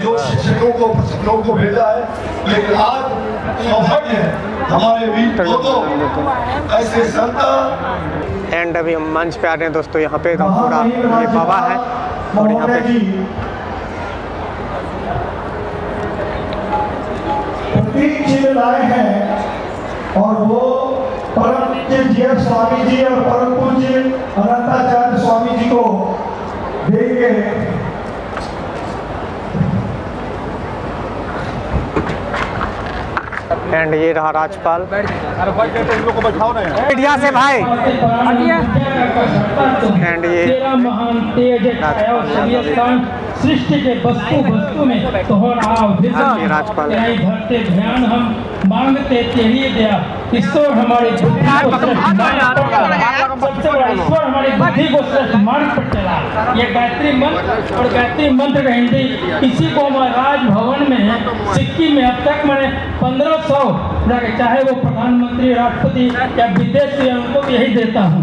जो शिक्षकों को प्रशिक्षकों को भेजा है, लेकिन आज सौभाग्य है हमारे वीर दो ऐसे संत। एंड अभी हम मंच पे आ रहे हैं दोस्तों, यहाँ पे तो पूरा ये बाबा है और यहाँ पे प्रतीक चिन्ह लाए हैं और वो परम पूज्य जीएफ स्वामी जी और परम पूज्य अनंताचार्य स्वामी जी को देंगे। एंड ये रहा राजपाल। मीडिया से भाई एंड ये सृष्टि के वस्तु में तोहरा राजपाल धरते ध्यान हम मांगते तेरी दया। ईश्वर हमारे सबसे बड़ा ईश्वर हमारी बुद्धि को श्रेष्ठ मार्ग पर चला। ये गायत्री मंत्र और गायत्री मंत्र का हिंदी इसी को मैं राजभवन में सिक्किम में अब तक मैंने 1500 चाहे वो प्रधानमंत्री राष्ट्रपति या विदेश से उनको भी यही देता हूँ।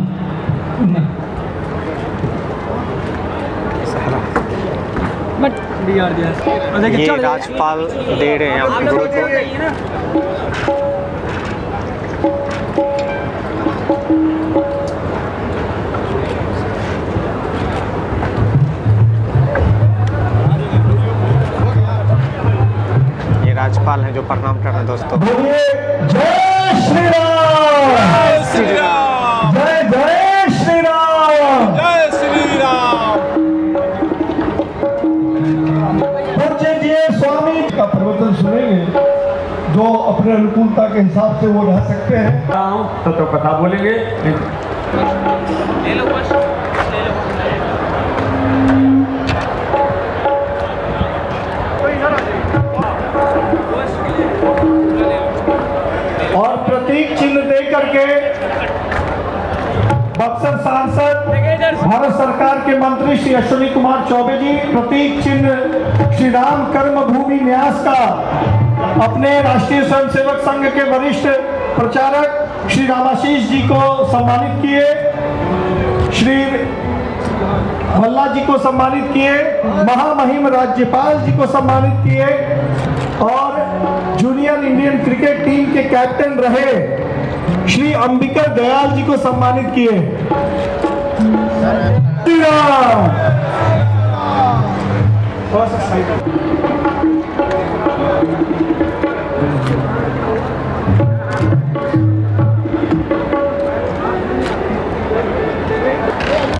ये राजपाल दे रहे हैं अपने गुरु को। ये राजपाल हैं जो प्रणाम कर रहे हैं दोस्तों। जय श्री राम, जय श्री राम, जय जय श्री राम, जय श्री राम। स्वामी का प्रवचन सुनेंगे जो अपने अनुकूलता के हिसाब से वो रह सकते हैं। तो कथा बोलेंगे। और प्रतीक चिन्ह दे करके बक्सर सांसद भारत सरकार के मंत्री श्री अश्विनी कुमार चौबे जी प्रतीक चिन्ह श्री राम कर्म भूमि न्यास का अपने राष्ट्रीय स्वयंसेवक संघ के वरिष्ठ प्रचारक श्री रामाशीष जी को सम्मानित किए, श्री भल्ला जी को सम्मानित किए, महामहिम राज्यपाल जी को सम्मानित किए और जूनियर इंडियन क्रिकेट टीम के कैप्टन रहे श्री अंबिका दयाल जी को सम्मानित किए। थोड़ा सा साइड